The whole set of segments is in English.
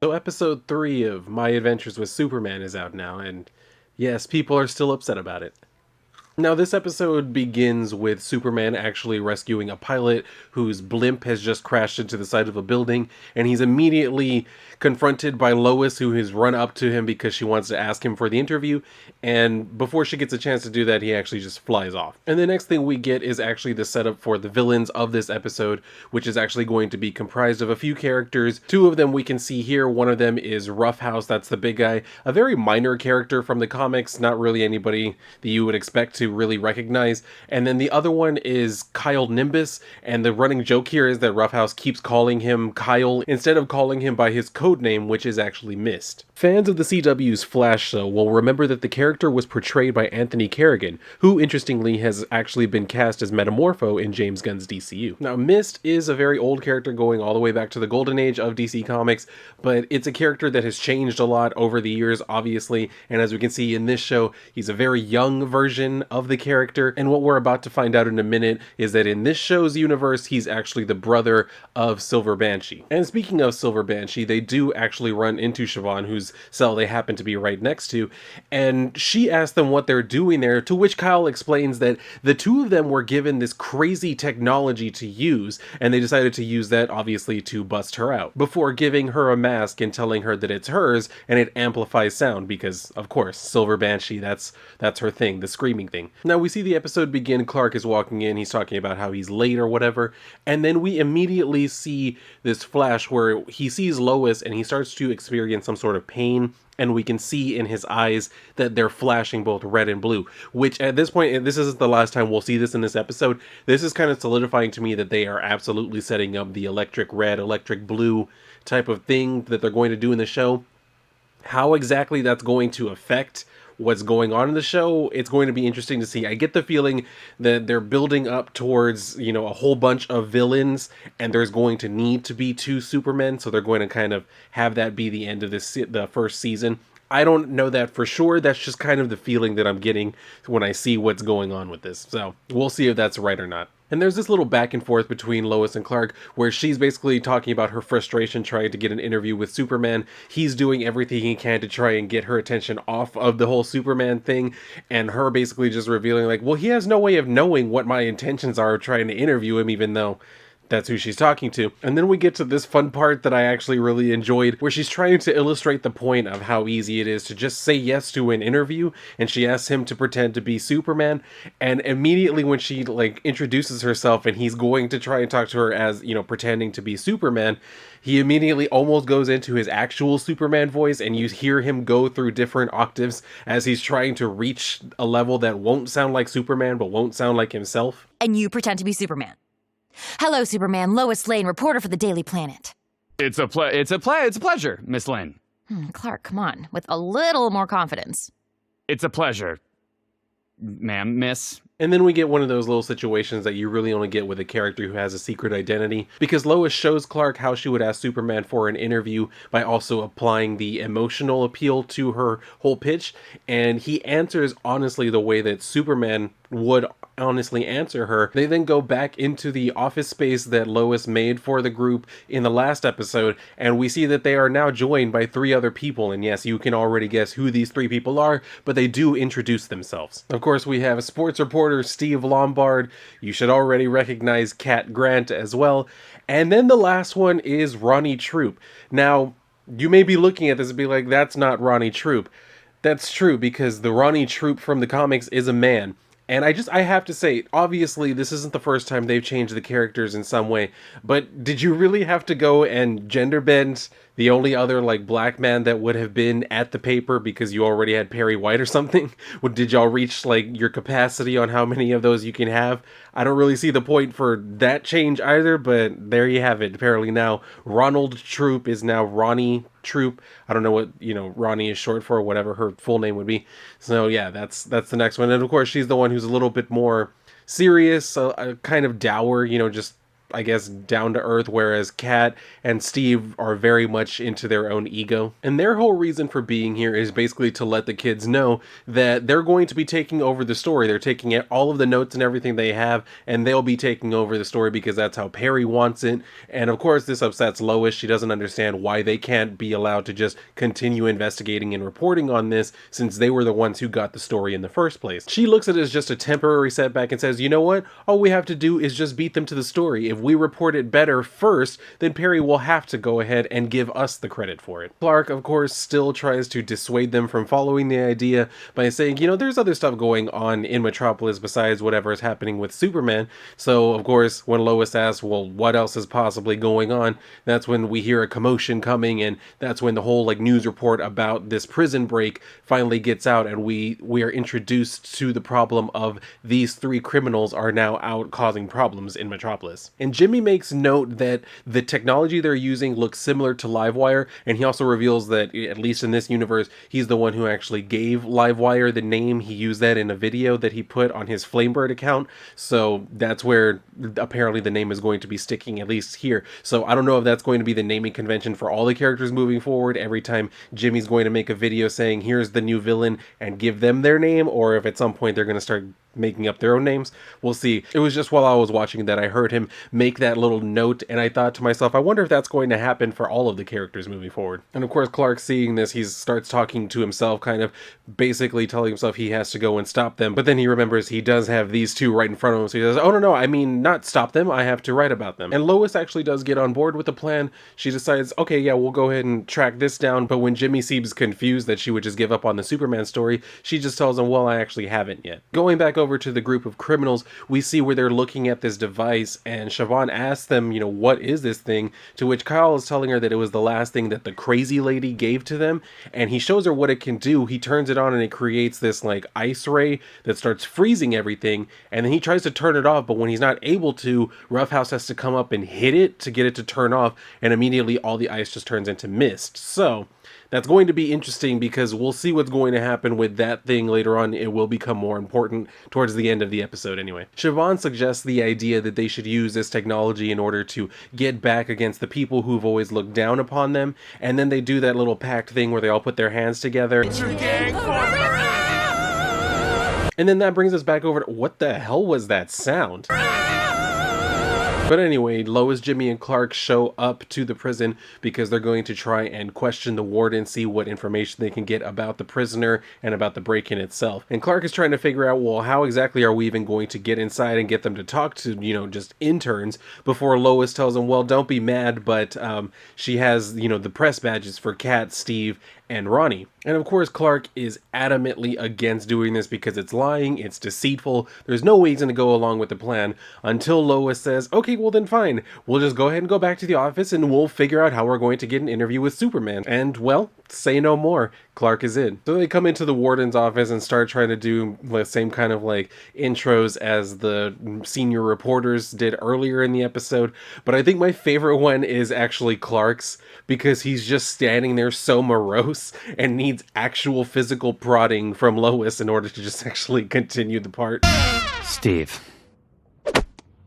So episode 3 of My Adventures with Superman is out now, and yes, people are still upset about it. Now, this episode begins with Superman actually rescuing a pilot whose blimp has just crashed into the side of a building, and he's immediately confronted by Lois, who has run up to him because she wants to ask him for the interview, and before she gets a chance to do that, he actually just flies off. And the next thing we get is actually the setup for the villains of this episode, which is actually going to be comprised of a few characters. Two of them we can see here. One of them is Roughhouse, that's the big guy, a very minor character from the comics, not really anybody that you would expect to really recognize. And then the other one is Kyle Nimbus, and the running joke here is that Roughhouse keeps calling him Kyle instead of calling him by his code name, which is actually Mist. Fans of the CW's Flash, though, will remember that the character was portrayed by Anthony Carrigan, who, interestingly, has actually been cast as Metamorpho in James Gunn's DCU. Now, Mist is a very old character going all the way back to the golden age of DC Comics, but it's a character that has changed a lot over the years, obviously, and as we can see in this show, he's a very young version of the character, and what we're about to find out in a minute is that in this show's universe, he's actually the brother of Silver Banshee. And speaking of Silver Banshee, they do actually run into Siobhan, whose cell they happen to be right next to, and she asks them what they're doing there, to which Kyle explains that the two of them were given this crazy technology to use, and they decided to use that, obviously, to bust her out, before giving her a mask and telling her that it's hers, and it amplifies sound, because, of course, Silver Banshee, that's her thing, the screaming thing. Now, we see the episode begin, Clark is walking in, he's talking about how he's late or whatever, and then we immediately see this flash where he sees Lois, and he starts to experience some sort of pain, and we can see in his eyes that they're flashing both red and blue, which at this point, and this isn't the last time we'll see this in this episode, this is kind of solidifying to me that they are absolutely setting up the electric red, electric blue type of thing that they're going to do in the show. How exactly that's going to affect what's going on in the show, it's going to be interesting to see. I get the feeling that they're building up towards, a whole bunch of villains, and there's going to need to be two Supermen, so they're going to kind of have that be the end of the first season. I don't know that for sure. That's just kind of the feeling that I'm getting when I see what's going on with this. So we'll see if that's right or not. And there's this little back and forth between Lois and Clark where she's basically talking about her frustration trying to get an interview with Superman. He's doing everything he can to try and get her attention off of the whole Superman thing, and her basically just revealing like, well, he has no way of knowing what my intentions are trying to interview him, even though that's who she's talking to. And then we get to this fun part that I actually really enjoyed, where she's trying to illustrate the point of how easy it is to just say yes to an interview, and she asks him to pretend to be Superman, and immediately when she introduces herself and he's going to try and talk to her as, pretending to be Superman, he immediately almost goes into his actual Superman voice, and you hear him go through different octaves as he's trying to reach a level that won't sound like Superman but won't sound like himself. And you pretend to be Superman. Hello, Superman. Lois Lane, reporter for the Daily Planet. It's a pleasure, Miss Lane. Clark, come on, with a little more confidence. It's a pleasure, ma'am, miss. And then we get one of those little situations that you really only get with a character who has a secret identity, because Lois shows Clark how she would ask Superman for an interview by also applying the emotional appeal to her whole pitch, and he answers honestly the way that Superman would honestly answer her. They then go back into the office space that Lois made for the group in the last episode, and we see that they are now joined by 3 other people, and yes, you can already guess who these 3 people are, but they do introduce themselves. Of course, we have sports reporter Steve Lombard. You should already recognize Cat Grant as well. And then the last one is Ronnie Troop. Now, you may be looking at this and be like, that's not Ronnie Troop. That's true, because the Ronnie Troop from the comics is a man. And I have to say, obviously, this isn't the first time they've changed the characters in some way, but did you really have to go and gender bend the only other, black man that would have been at the paper because you already had Perry White or something? Did y'all reach, your capacity on how many of those you can have? I don't really see the point for that change either, but there you have it. Apparently now, Ronald Troop is now Ronnie Troop. I don't know what, Ronnie is short for, or whatever her full name would be. So yeah, that's the next one. And of course, she's the one who's a little bit more serious, kind of dour, just I guess, down to earth, whereas Kat and Steve are very much into their own ego. And their whole reason for being here is basically to let the kids know that they're going to be taking over the story. They're taking all of the notes and everything they have, and they'll be taking over the story because that's how Perry wants it. And of course, this upsets Lois. She doesn't understand why they can't be allowed to just continue investigating and reporting on this since they were the ones who got the story in the first place. She looks at it as just a temporary setback and says, you know what? All we have to do is just beat them to the story. If we report it better first, then Perry will have to go ahead and give us the credit for it. Clark, of course, still tries to dissuade them from following the idea by saying, you know, there's other stuff going on in Metropolis besides whatever is happening with Superman. So, of course, when Lois asks, well, what else is possibly going on? That's when we hear a commotion coming, and that's when the whole news report about this prison break finally gets out, and we are introduced to the problem of these 3 criminals are now out causing problems in Metropolis. And Jimmy makes note that the technology they're using looks similar to Livewire, and he also reveals that, at least in this universe, he's the one who actually gave Livewire the name. He used that in a video that he put on his Flamebird account, so that's where apparently the name is going to be sticking, at least here. So I don't know if that's going to be the naming convention for all the characters moving forward every time Jimmy's going to make a video saying here's the new villain and give them their name, or if at some point they're going to start making up their own names. We'll see. It was just while I was watching that I heard him make that little note, and I thought to myself, I wonder if that's going to happen for all of the characters moving forward. And of course, Clark, seeing this, he starts talking to himself, kind of basically telling himself he has to go and stop them, but then he remembers he does have these 2 right in front of him, so he says, oh no, I mean not stop them, I have to write about them. And Lois actually does get on board with the plan. She decides, okay, yeah, we'll go ahead and track this down, but when Jimmy seems confused that she would just give up on the Superman story, she just tells him, well, I actually haven't yet. Going back over to the group of criminals, we see where they're looking at this device, and Siobhan asks them, you know, what is this thing? To which Kyle is telling her that it was the last thing that the crazy lady gave to them, and he shows her what it can do. He turns it on and it creates this ice ray that starts freezing everything, and then he tries to turn it off, but when he's not able to, Roughhouse has to come up and hit it to get it to turn off, and immediately all the ice just turns into mist. So that's going to be interesting because we'll see what's going to happen with that thing later on. It will become more important towards the end of the episode anyway. Siobhan suggests the idea that they should use this technology in order to get back against the people who've always looked down upon them, and then they do that little pact thing where they all put their hands together. It's your gang forever! And then that brings us back over to, what the hell was that sound? But anyway, Lois, Jimmy, and Clark show up to the prison because they're going to try and question the warden, see what information they can get about the prisoner and about the break-in itself. And Clark is trying to figure out, well, how exactly are we even going to get inside and get them to talk to, you know, just interns, before Lois tells him, well, don't be mad, but she has, you know, the press badges for Kat, Steve, and Ronnie. And of course, Clark is adamantly against doing this because it's lying, it's deceitful, there's no way he's going to go along with the plan, until Lois says, okay, well then fine, we'll just go ahead and go back to the office and we'll figure out how we're going to get an interview with Superman. And, well, say no more, Clark is in. So they come into the warden's office and start trying to do the same kind of intros as the senior reporters did earlier in the episode, but I think my favorite one is actually Clark's, because he's just standing there so morose and needs actual physical prodding from Lois in order to just actually continue the part. Steve.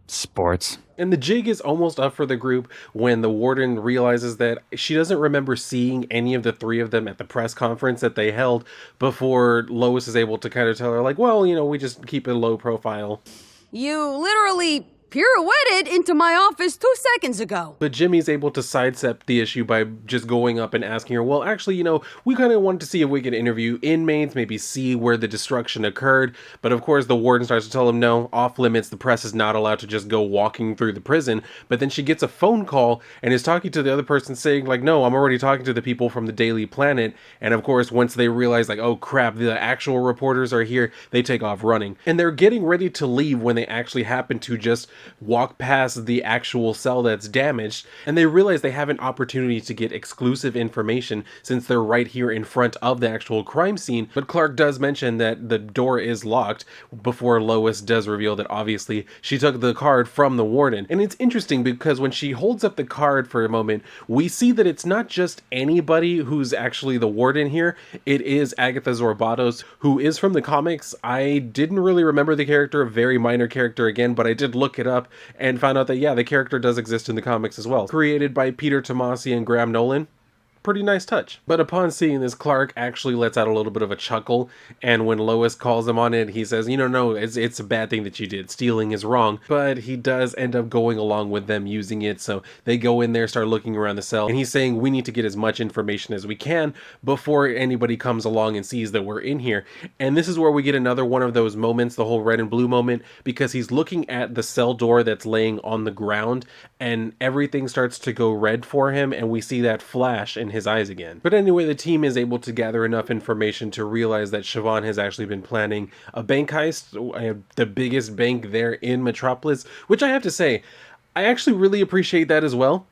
Sports. And the jig is almost up for the group when the warden realizes that she doesn't remember seeing any of the 3 of them at the press conference that they held, before Lois is able to kind of tell her, well, you know, we just keep it low profile. You literally pirouetted into my office 2 seconds ago. But Jimmy's able to sidestep the issue by just going up and asking her, well, actually, you know, we kind of wanted to see if we could interview inmates, maybe see where the destruction occurred. But of course, the warden starts to tell him, no, off limits, the press is not allowed to just go walking through the prison. But then she gets a phone call and is talking to the other person saying, no, I'm already talking to the people from the Daily Planet. And of course, once they realize, oh crap, the actual reporters are here, they take off running. And they're getting ready to leave when they actually happen to just walk past the actual cell that's damaged, and they realize they have an opportunity to get exclusive information since they're right here in front of the actual crime scene. But Clark does mention that the door is locked before Lois does reveal that obviously she took the card from the warden. And it's interesting because when she holds up the card for a moment, we see that it's not just anybody who's actually the warden here. It is Agatha Zorbatos, who is from the comics. I didn't really remember the character, a very minor character again, but I did look it up. up and found out that, yeah, the character does exist in the comics as well. Created by Peter Tomasi and Graham Nolan. Pretty nice touch. But upon seeing this, Clark actually lets out a little bit of a chuckle, and when Lois calls him on it, he says, no, it's a bad thing that you did. Stealing is wrong. But he does end up going along with them using it, so they go in there, start looking around the cell, and he's saying we need to get as much information as we can before anybody comes along and sees that we're in here. And this is where we get another one of those moments, the whole red and blue moment, because he's looking at the cell door that's laying on the ground, and everything starts to go red for him, and we see that flash in his eyes again. But anyway, the team is able to gather enough information to realize that Siobhan has actually been planning a bank heist, the biggest bank there in Metropolis, which I have to say, I actually really appreciate that as well.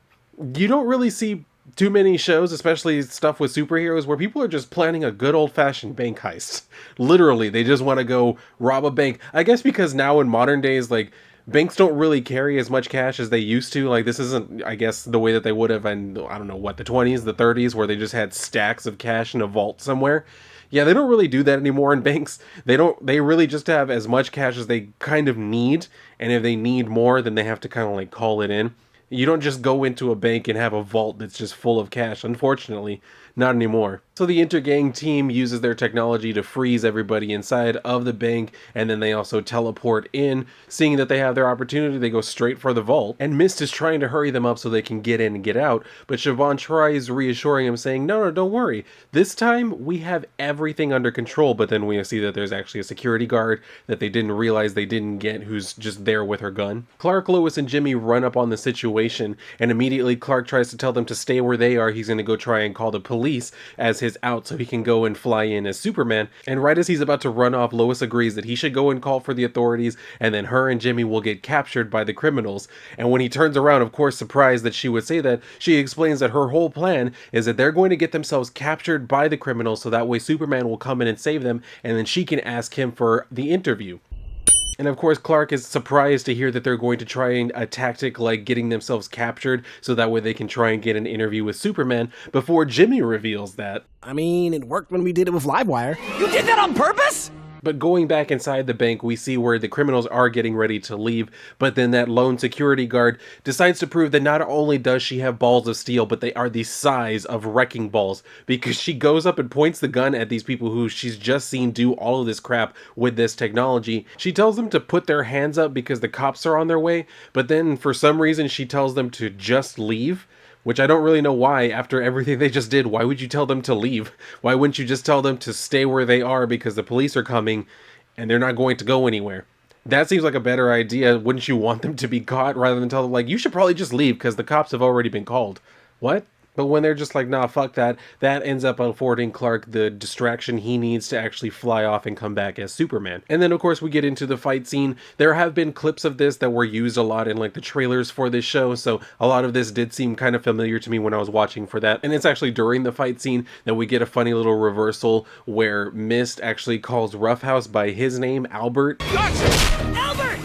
You don't really see too many shows, especially stuff with superheroes, where people are just planning a good old-fashioned bank heist. Literally, they just want to go rob a bank. I guess because now in modern days, like, banks don't really carry as much cash as they used to. Like, this isn't, I guess, the way that they would have in, I don't know, what, the 20s, the 30s, where they just had stacks of cash in a vault somewhere. Yeah, they don't really do that anymore in banks. They really just have as much cash as they kind of need, and if they need more, then they have to kind of like call it in. You don't just go into a bank and have a vault that's just full of cash, unfortunately. Not anymore. So the Intergang team uses their technology to freeze everybody inside of the bank, and then they also teleport in. Seeing that they have their opportunity, they go straight for the vault, and Mist is trying to hurry them up so they can get in and get out, but Siobhan tries reassuring him, saying, no, don't worry. This time, we have everything under control, but then we see that there's actually a security guard that they didn't realize they didn't get, who's just there with her gun. Clark, Lois, and Jimmy run up on the situation, and immediately Clark tries to tell them to stay where they are. He's going to go try and call the police as his out so he can go and fly in as Superman. And right as he's about to run off, Lois agrees that he should go and call for the authorities, and then her and Jimmy will get captured by the criminals. And when he turns around, of course surprised that she would say that, she explains that her whole plan is that they're going to get themselves captured by the criminals so that way Superman will come in and save them, and then she can ask him for the interview. And of course, Clark is surprised to hear that they're going to try a tactic like getting themselves captured so that way they can try and get an interview with Superman, before Jimmy reveals that, I mean, it worked when we did it with Livewire. You did that on purpose? But going back inside the bank, we see where the criminals are getting ready to leave, but then that lone security guard decides to prove that not only does she have balls of steel, but they are the size of wrecking balls, because she goes up and points the gun at these people who she's just seen do all of this crap with this technology. She tells them to put their hands up because the cops are on their way, but then for some reason she tells them to just leave. Which I don't really know why. After everything they just did, why would you tell them to leave? Why wouldn't you just tell them to stay where they are because the police are coming and they're not going to go anywhere? That seems like a better idea. Wouldn't you want them to be caught rather than tell them, like, you should probably just leave because the cops have already been called? What? But when they're just like, nah, fuck that, that ends up affording Clark the distraction he needs to actually fly off and come back as Superman. And then, of course, we get into the fight scene. There have been clips of this that were used a lot in, like, the trailers for this show, so a lot of this did seem kind of familiar to me when I was watching for that. And it's actually during the fight scene that we get a funny little reversal where Mist actually calls Roughhouse by his name, Albert. Gotcha! Albert!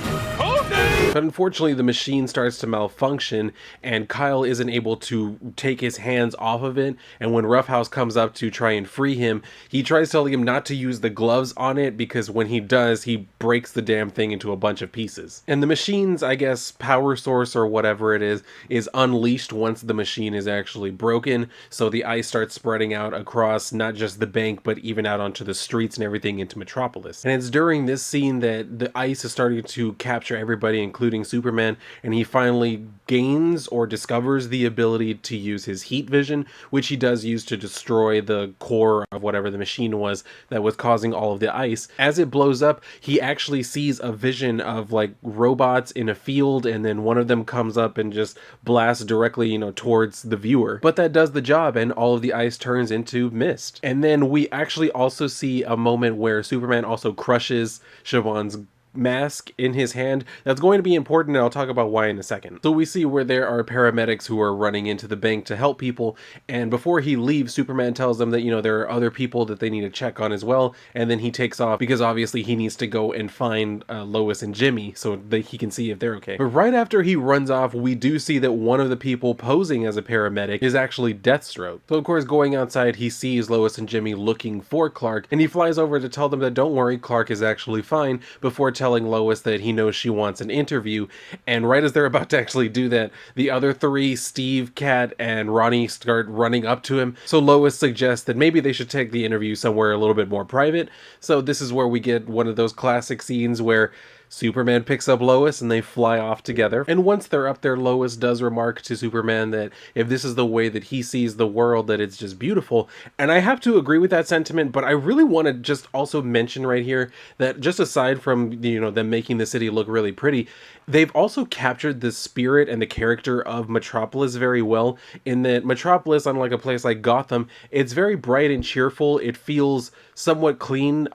But unfortunately, the machine starts to malfunction, and Kyle isn't able to take his hands off of it, and when Roughhouse comes up to try and free him, he tries telling him not to use the gloves on it, because when he does, he breaks the damn thing into a bunch of pieces. And the machine's, I guess, power source or whatever it is unleashed once the machine is actually broken, so the ice starts spreading out across not just the bank, but even out onto the streets and everything into Metropolis. And it's during this scene that the ice is starting to capture everybody, including Superman, and he finally gains or discovers the ability to use his heat vision, which he does use to destroy the core of whatever the machine was that was causing all of the ice. As it blows up, he actually sees a vision of like robots in a field, and then one of them comes up and just blasts directly, towards the viewer. But that does the job, and all of the ice turns into mist. And then we actually also see a moment where Superman also crushes Siobhan's mask in his hand. That's going to be important, and I'll talk about why in a second. So we see where there are paramedics who are running into the bank to help people, and before he leaves, Superman tells them that, there are other people that they need to check on as well, and then he takes off because obviously he needs to go and find Lois and Jimmy so that he can see if they're okay. But right after he runs off, we do see that one of the people posing as a paramedic is actually Deathstroke. So of course, going outside, he sees Lois and Jimmy looking for Clark, and he flies over to tell them that don't worry, Clark is actually fine, before telling telling Lois that he knows she wants an interview, and right as they're about to actually do that, the other three, Steve, Kat, and Ronnie, start running up to him. So Lois suggests that maybe they should take the interview somewhere a little bit more private. So this is where we get one of those classic scenes where Superman picks up Lois and they fly off together. And once they're up there, Lois does remark to Superman that if this is the way that he sees the world, that it's just beautiful. And I have to agree with that sentiment, but I really want to just also mention right here that just aside from, them making the city look really pretty, they've also captured the spirit and the character of Metropolis very well, in that Metropolis, unlike a place like Gotham, it's very bright and cheerful. It feels somewhat clean.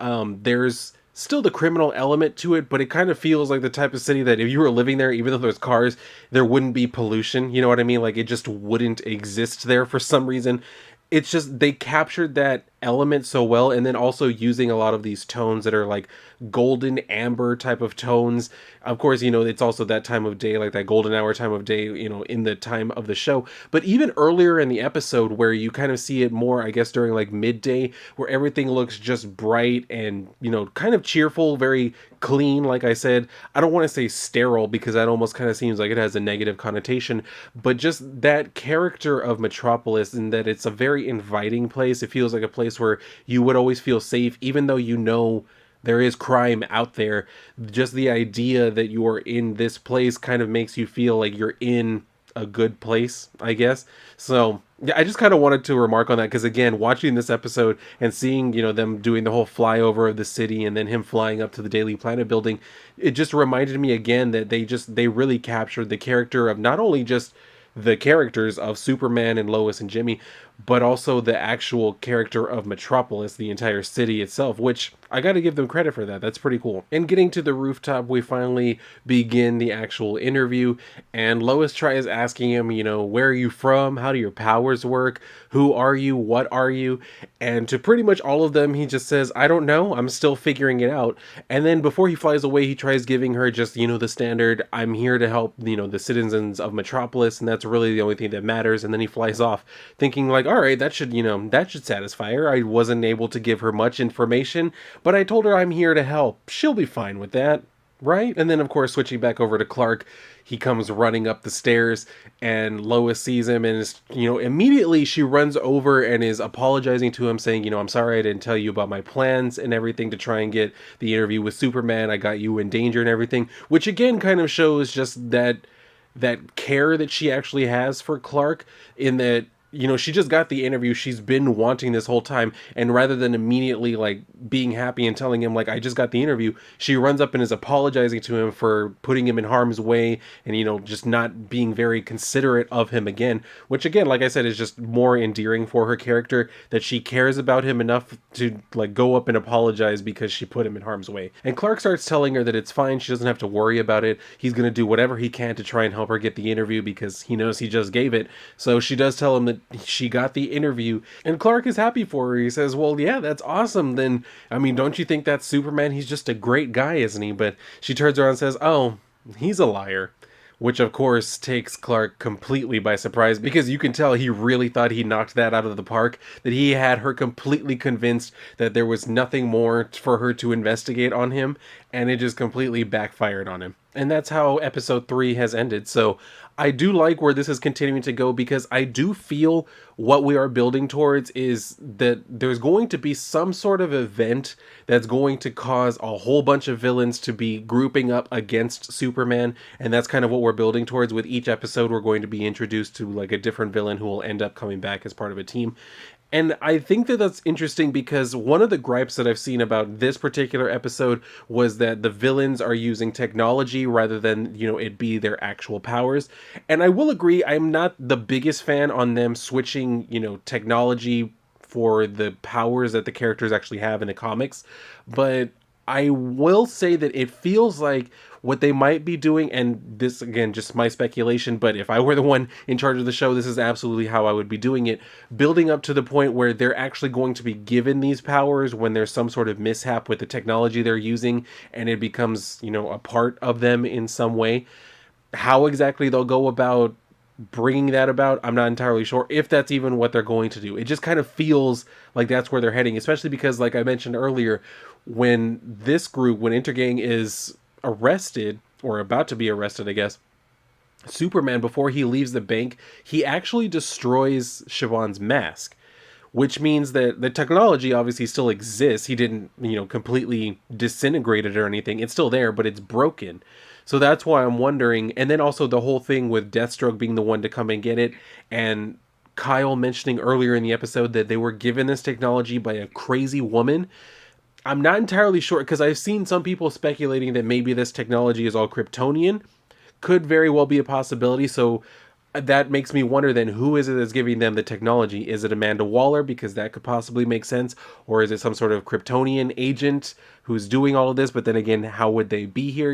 There's still the criminal element to it, but it kind of feels like the type of city that if you were living there, even though there's cars, there wouldn't be pollution. You know what I mean? Like, it just wouldn't exist there for some reason. It's just they captured that element so well, and then also using a lot of these tones that are like golden amber type of tones. Of course, it's also that time of day, like that golden hour time of day, in the time of the show. But even earlier in the episode, where you kind of see it more, I guess, during like midday, where everything looks just bright and, kind of cheerful, very clean. Like I said, I don't want to say sterile because that almost kind of seems like it has a negative connotation, but just that character of Metropolis, and that it's a very inviting place. It feels like a place where you would always feel safe, even though there is crime out there. Just the idea that you're in this place kind of makes you feel like you're in a good place, I guess. So yeah, I just kind of wanted to remark on that, because again, watching this episode and seeing, them doing the whole flyover of the city and then him flying up to the Daily Planet building, it just reminded me again that they really captured the character of not only just the characters of Superman and Lois and Jimmy, but also the actual character of Metropolis, the entire city itself, which I got to give them credit for that. That's pretty cool. And getting to the rooftop, we finally begin the actual interview, and Lois tries asking him, where are you from? How do your powers work? Who are you? What are you? And to pretty much all of them, he just says, I don't know. I'm still figuring it out. And then before he flies away, he tries giving her just, the standard, I'm here to help, the citizens of Metropolis, and that's really the only thing that matters. And then he flies off thinking like, all right, that should satisfy her. I wasn't able to give her much information, but I told her I'm here to help. She'll be fine with that, right? And then, of course, switching back over to Clark, he comes running up the stairs, and Lois sees him, and is, immediately she runs over and is apologizing to him, saying, I'm sorry I didn't tell you about my plans and everything to try and get the interview with Superman. I got you in danger and everything, which again kind of shows just that care that she actually has for Clark, in that, she just got the interview she's been wanting this whole time, and rather than immediately like being happy and telling him like I just got the interview, she runs up and is apologizing to him for putting him in harm's way, and just not being very considerate of him again, which again, like I said, is just more endearing for her character, that she cares about him enough to like go up and apologize because she put him in harm's way. And Clark starts telling her that it's fine, she doesn't have to worry about it. He's going to do whatever he can to try and help her get the interview because he knows he just gave it. So she does tell him that she got the interview, and Clark is happy for her. He says, well, yeah, that's awesome. Then, don't you think that's Superman? He's just a great guy, isn't he? But she turns around and says, oh, he's a liar. Which, of course, takes Clark completely by surprise, because you can tell he really thought he knocked that out of the park, that he had her completely convinced that there was nothing more for her to investigate on him, and it just completely backfired on him. And that's how episode 3 has ended. So I do like where this is continuing to go, because I do feel what we are building towards is that there's going to be some sort of event that's going to cause a whole bunch of villains to be grouping up against Superman, and that's kind of what we're building towards. With each episode, we're going to be introduced to like a different villain who will end up coming back as part of a team. And I think that that's interesting, because one of the gripes that I've seen about this particular episode was that the villains are using technology rather than, it be their actual powers. And I will agree, I'm not the biggest fan on them switching, technology for the powers that the characters actually have in the comics. But I will say that it feels like what they might be doing, and this, again, just my speculation, but if I were the one in charge of the show, this is absolutely how I would be doing it, building up to the point where they're actually going to be given these powers when there's some sort of mishap with the technology they're using, and it becomes, a part of them in some way. How exactly they'll go about bringing that about, I'm not entirely sure if that's even what they're going to do. It just kind of feels like that's where they're heading, especially because, like I mentioned earlier, when Intergang is arrested, or about to be arrested, I guess, Superman, before he leaves the bank, he actually destroys Siobhan's mask, which means that the technology obviously still exists. He didn't, completely disintegrate it or anything. It's still there, but it's broken. So that's why I'm wondering. And then also the whole thing with Deathstroke being the one to come and get it, and Kyle mentioning earlier in the episode that they were given this technology by a crazy woman. I'm not entirely sure, because I've seen some people speculating that maybe this technology is all Kryptonian. Could very well be a possibility. So that makes me wonder then, who is it that's giving them the technology? Is it Amanda Waller? Because that could possibly make sense. Or is it some sort of Kryptonian agent who's doing all of this? But then again, how would they be here?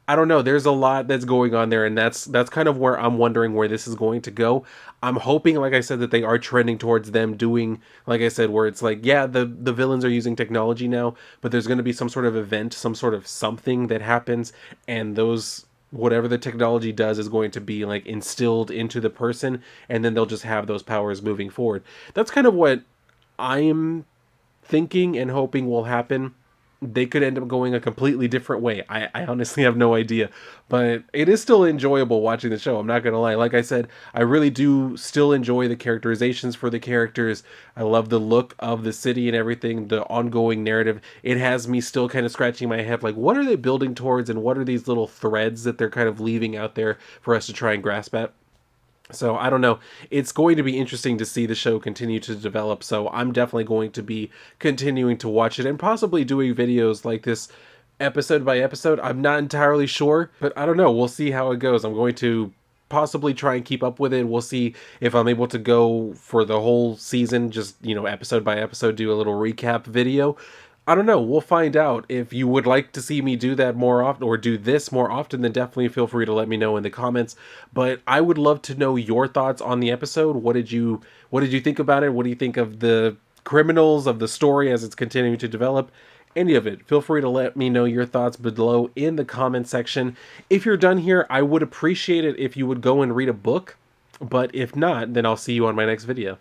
I don't know. There's a lot that's going on there, and that's kind of where I'm wondering where this is going to go. I'm hoping, like I said, that they are trending towards them doing, like I said, where it's like, yeah, the villains are using technology now, but there's going to be some sort of event, some sort of something that happens, and those, whatever the technology does, is going to be like instilled into the person, and then they'll just have those powers moving forward. That's kind of what I'm thinking and hoping will happen. They could end up going a completely different way. I honestly have no idea, but it is still enjoyable watching the show. I'm not gonna lie. Like I said, I really do still enjoy the characterizations for the characters. I love the look of the city and everything, the ongoing narrative. It has me still kind of scratching my head, like, what are they building towards, and what are these little threads that they're kind of leaving out there for us to try and grasp at? So I don't know. It's going to be interesting to see the show continue to develop. So I'm definitely going to be continuing to watch it and possibly doing videos like this episode by episode. I'm not entirely sure, but I don't know. We'll see how it goes. I'm going to possibly try and keep up with it. We'll see if I'm able to go for the whole season, just, episode by episode, do a little recap video. I don't know. We'll find out. If you would like to see me do that more often, or do this more often, then definitely feel free to let me know in the comments. But I would love to know your thoughts on the episode. What did you think about it? What do you think of the criminals, of the story as it's continuing to develop? Any of it. Feel free to let me know your thoughts below in the comment section. If you're done here, I would appreciate it if you would go and read a book. But if not, then I'll see you on my next video.